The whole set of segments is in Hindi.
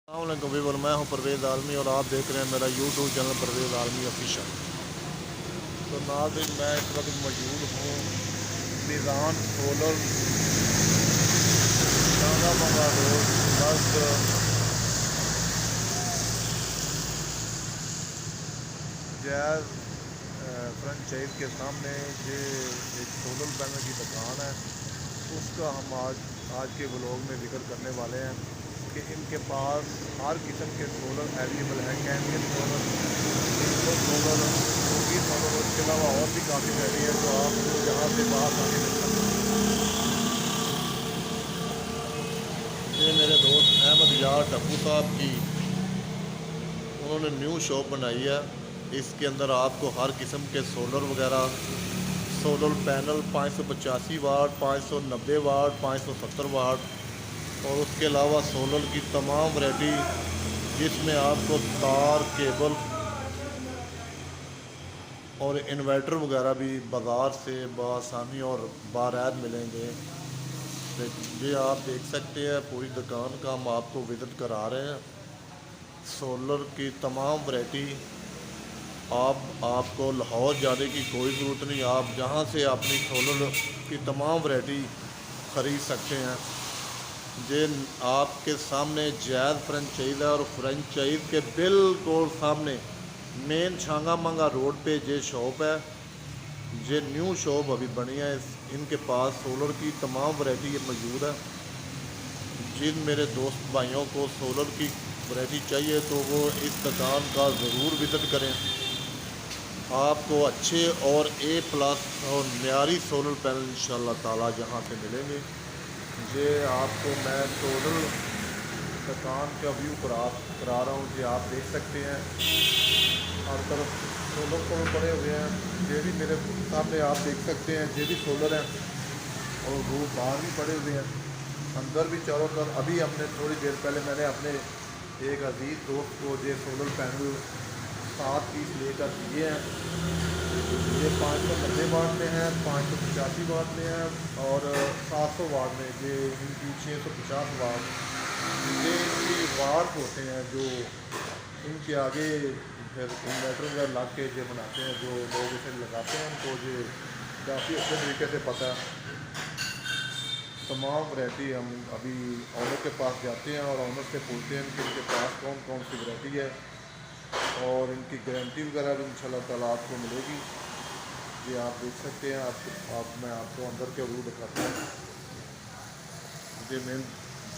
अस्सलामुअलैकुम, मैं हूं परवेज़ आलमी और आप देख रहे हैं मेरा यूट्यूब चैनल परवेज़ आलमी ऑफिशियल। तो नाज़रीन, मैं इस वक्त मौजूद हूं निज़ान सोलर शांगामांगा रोड नज़द जैज़ फ्रेंचाइज के सामने। ये एक सोलर पैनल की दुकान है, उसका हम आज के व्लॉग में जिक्र करने वाले हैं कि इनके पास हर किस्म के सोलर अवेलेबल है। कैंडियन सोलर, सोलर, सूर्य सोलर और इसके अलावा और भी काफ़ी गाड़ी है जो आपको यहाँ से बाहर आगे मिल सकते हैं। ये मेरे दोस्त अहमद यार टप्पू साहब की उन्होंने न्यू शॉप बनाई है। इसके अंदर आपको हर किस्म के सोलर वगैरह, सोलर पैनल 585 वाट, 590 वाट, 570 वाट और उसके अलावा सोलर की तमाम वैरायटी जिसमें आपको तार, केबल और इन्वर्टर वगैरह भी बाज़ार से बआसानी और बारैद मिलेंगे। ये आप देख सकते हैं, पूरी दुकान का हम आपको विज़िट करा रहे हैं। सोलर की तमाम वैरायटी आपको लाहौर जाने की कोई ज़रूरत नहीं। आप जहां से अपनी सोलर की तमाम वैरायटी ख़रीद सकते हैं। ये आपके सामने जैज़ फ्रेंचाइज है और फ्रेंचाइज के बिल्कुल सामने मेन शांगामांगा रोड पे ये शॉप है। ये न्यू शॉप अभी बनी है। इनके पास सोलर की तमाम वैरायटी मौजूद है। जिन मेरे दोस्त भाइयों को सोलर की वैरायटी चाहिए तो वो इस दुकान का ज़रूर विज़िट करें। आपको अच्छे और A+ और न्यारी सोलर पैनल इंशाअल्लाह ताला जहाँ से मिलेंगे। ये आपको मैं टोटल दुकान का व्यू करा रहा हूँ। ये आप देख सकते हैं, हर तरफ सोलर पड़े हुए हैं। ये भी मेरे सामने आप देख सकते हैं, ये भी सोलर हैं और वो बाहर भी पड़े हुए हैं, अंदर भी चारों तरफ। अभी हमने थोड़ी देर पहले मैंने अपने एक अजीज़ दोस्त को ये सोलर पैनल 7 पीस लेकर दिए हैं। ये 590 वाट में है, 585 वाट में है और 700 वाट में। ये इनकी 650 वाट ये इनकी वाट होते हैं जो इनके आगे फिर इन्वर्टर वगैरह लग के ये बनाते हैं। जो लोग इसे लगाते हैं उनको ये काफ़ी अच्छे तरीके से पता है। तमाम वैरायटी हम अभी ऑनर के पास जाते हैं और ऑनर से पूछते हैं कि इनके पास कौन कौन सी वैरायटी है और इनकी गारंटी वगैरह भी इंशाल्लाह ताला आपको मिलेगी। ये आप देख सकते हैं। मैं आपको अंदर के व्यू दिखाता हूँ। ये मेन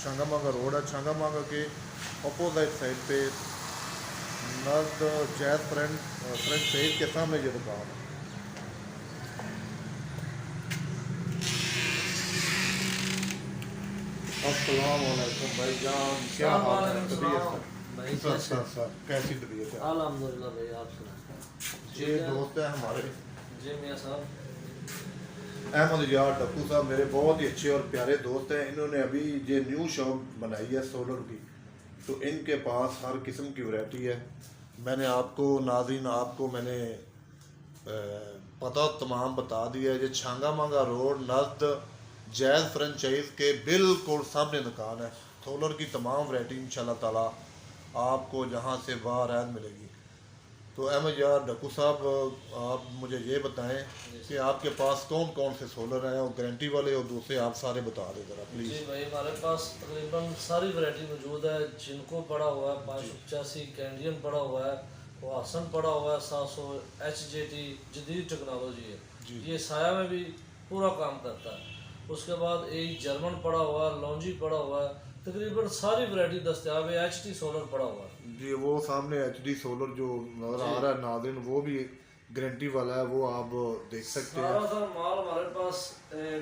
शांगामांगा रोड है। शांगामांगा के अपोजिट साइड पे नज़द जैज़ फ्रेंचाइज के सामने ये दुकान है। अस्सलाम वालेकुम भाईजान, क्या हाल है? तबीयत भाई सर कैसी तबीयत है? अल्हम्दुलिल्लाह भाई, आप सुनाएं। ये दोस्त है हमारे जी मियां साहब। अहमद यार टप्पू साहब, मेरे बहुत ही अच्छे और प्यारे दोस्त हैं। इन्होंने अभी ये न्यू शॉप बनाई है सोलर की, तो इनके पास हर किस्म की वैरायटी है। मैंने आपको नाज़रीन आपको मैंने पता तमाम बता दिया है। ये शांगामांगा रोड नज़द जैज़ फ्रेंचाइज के बिल्कुल सामने दुकान है। सोलर की तमाम वैरायटी इंशाल्लाह ताला आपको जहाँ से बारैद मिलेगी। तो अहमद यार डक्कू साहब, आप मुझे ये बताएं कि आपके पास कौन कौन से सोलर हैं और गारंटी वाले और दूसरे आप सारे बता दें ज़रा प्लीज़। जी भाई, हमारे पास तकरीबन सारी वैरायटी मौजूद है। जिनको पड़ा हुआ है 585 कैंडियन पड़ा हुआ है, वासन पड़ा हुआ है 700 HJT जदीद टेक्नोलॉजी है। ये साया में भी पूरा काम करता है। उसके बाद एक जर्मन पड़ा हुआ है, लॉन्जी पड़ा हुआ है। तकरीबन सारी वैरायटी दस्तयाब है। HT सोलर पड़ा हुआ है जी, वो सामने HD सोलर जो नज़र आ रहा है नाज़रीन, वो भी गारंटी वाला है, वो आप देख सकते हैं। सारा माल हमारे पास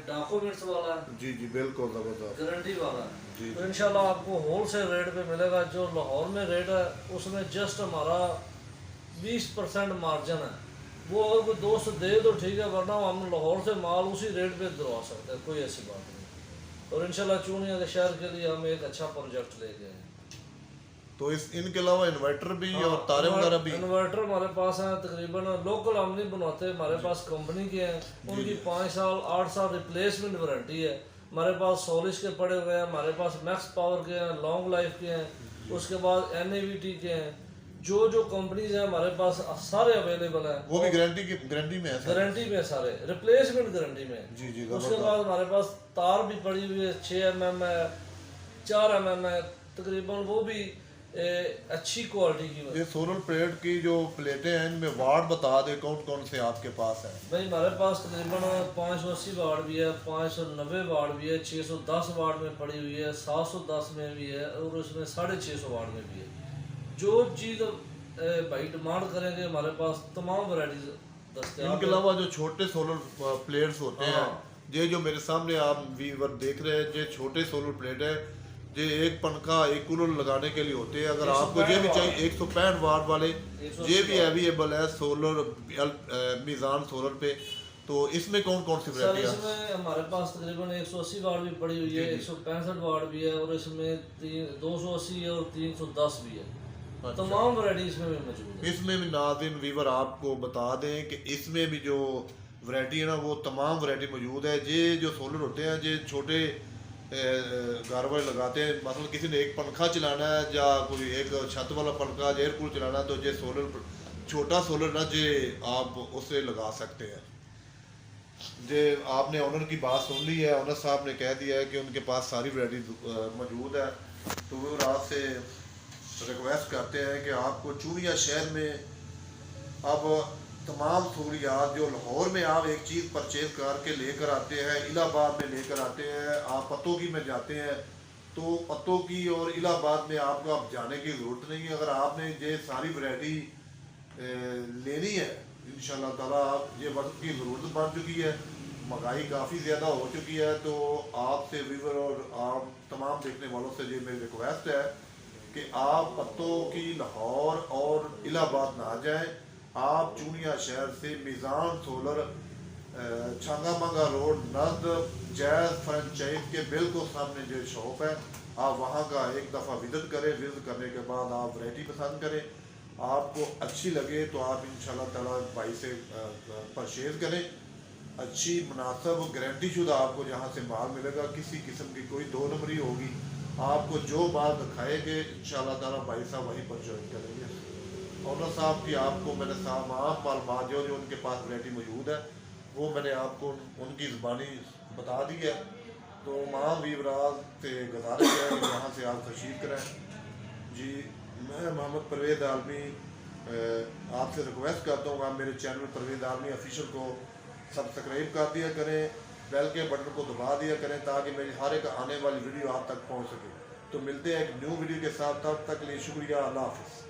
डॉक्यूमेंट्स वाला है। जी जी बिल्कुल ज़बरदस्त गारंटी वाला जी, है। तो इंशाल्लाह आपको होलसेल रेट पे मिलेगा। जो लाहौर में रेट है उसमें जस्ट हमारा 20% मार्जिन है। वो अगर कोई दोस्त दे तो ठीक है, वरना हम लाहौर से माल उसी रेट पे दिलवा सकते हैं, कोई ऐसी बात नहीं। और इंशाल्लाह चूनिया के शहर के लिए हम एक अच्छा प्रोजेक्ट ले गए हैं। तो इनके अलावा इन्वर्टर भी हाँ, और तारे वगैरह भी। इन्वर्टर हमारे पास हैं तकरीबन। लोकल हम नहीं बनवाते, हमारे पास कंपनी के हैं। उनकी 5 साल 8 साल रिप्लेसमेंट वारंटी है। हमारे पास सोलिश के पड़े हुए हैं, हमारे पास मैक्स पावर के हैं, लॉन्ग लाइफ के हैं। उसके बाद NAVT के हैं, जो कंपनीज हैं हमारे पास सारे अवेलेबल हैं, वो भी गारंटी में है सर? गारंटी में सारे, रिप्लेसमेंट गारंटी में। जी जी। उसके बाद हमारे पास तार भी पड़ी हुई है, 6 mm है, 4 mm है, तकरीबन वो भी अच्छी क्वालिटी की है। ये सोलर प्लेट की जो प्लेटें हैं इनमें वाट बता दे कौन कौन से आपके पास है? भाई हमारे पास तकरीबन 580 वाट भी है, 590 वाट भी है, 610 वाट में पड़ी हुई है, 710 में भी है और उसमें 650 वाट में भी है। जो चीज़ भाई डिमांड करेंगे हमारे पास तमाम वैरायटीज दस्तयाब। इनके अलावा जो छोटे सोलर प्लेट्स होते हैं, ये जो मेरे सामने आप व्यूअर देख रहे हैं, ये छोटे सोलर प्लेट है, ये एक पंखा एक कूलर लगाने के लिए होते हैं। अगर आपको ये भी चाहिए 165 वाट वाले, ये भी अवेलेबल है सोलर मीज़ान सोलर पे। तो इसमें कौन कौन सी सर वैरायटी है? इसमें हमारे पास तकरीबन 180 वाट भी पड़ी हुई है, 165 वाट भी है और इसमें 280 है और 310 भी है। तमाम वैरायटी इसमें भी मौजूद है। इसमें भी नाज़रीन व्यूअर आपको बता दें कि इसमें भी जो वैरायटी है ना वो तमाम वैरायटी मौजूद है। ये जो सोलर होते हैं ये छोटे घर वाले लगाते हैं, मतलब किसी ने एक पंखा चलाना है या कोई एक छत वाला पंखा एयर कूलर चलाना है तो ये सोलर छोटा सोलर ना जे आप उससे लगा सकते हैं। जे आपने ऑनर की बात सुन ली है, ऑनर साहब ने कह दिया है कि उनके पास सारी वैरायटी मौजूद है। तो वो आपसे रिक्वेस्ट करते हैं कि आपको चूड़िया शहर में अब तमाम सहूलियात जो लाहौर में आप एक चीज़ परचेज करके लेकर आते हैं, इलाहाबाद में लेकर आते हैं, आप पतोगी में जाते हैं तो पतोगी और इलाहाबाद में आपको अब जाने की ज़रूरत नहीं है। अगर आपने ये सारी वैरायटी लेनी है इंशाल्लाह ताला, आप ये वक्त की ज़रूरत बन चुकी है, महंगाई काफ़ी ज़्यादा हो चुकी है। तो आपसे व्यूअर और आप तमाम देखने वालों से ये मेरी रिक्वेस्ट है कि आप पत्तों की लाहौर और इलाहाबाद ना जाएं, आप चूड़िया शहर से मीज़ान सोलर छांगा मंगा रोड नज़द जैज़ फ्रेंचाइज के बिल्कुल सामने जो शॉप है, आप वहाँ का एक दफ़ा विजिट करें। विजिट करने के बाद आप वैरायटी पसंद करें, आपको अच्छी लगे तो आप इंशाल्लाह ताला भाई से परचेज़ करें। अच्छी मुनासिब गारंटी शुदा आपको जहाँ से माल मिलेगा, किसी किस्म की कोई दो नंबरी होगी। आपको जो बात दिखाएंगे इंशाल्लाह ताला भाई साहब वहीं पर ज्वाइन करेंगे। ऑनर साहब की आपको मैंने तमाम मालूमात जो उनके पास वैरायटी मौजूद है वो मैंने आपको उनकी ज़बानी बता दी है। तो तमाम वीवराज से गुजारिश है कि यहाँ से आप तशरीफ़ करें। जी मैं मोहम्मद परवेज़ आलमी आपसे रिक्वेस्ट करता हूँ आप मेरे चैनल परवेज़ आलमी ऑफिशियल को सब्सक्राइब कर दिया करें, बेल के बटन को दबा दिया करें ताकि मेरी हर एक आने वाली वीडियो आप तक पहुँच सके। तो मिलते हैं एक न्यू वीडियो के साथ, तब तक के लिए शुक्रिया, अल्लाह हाफ़िज़।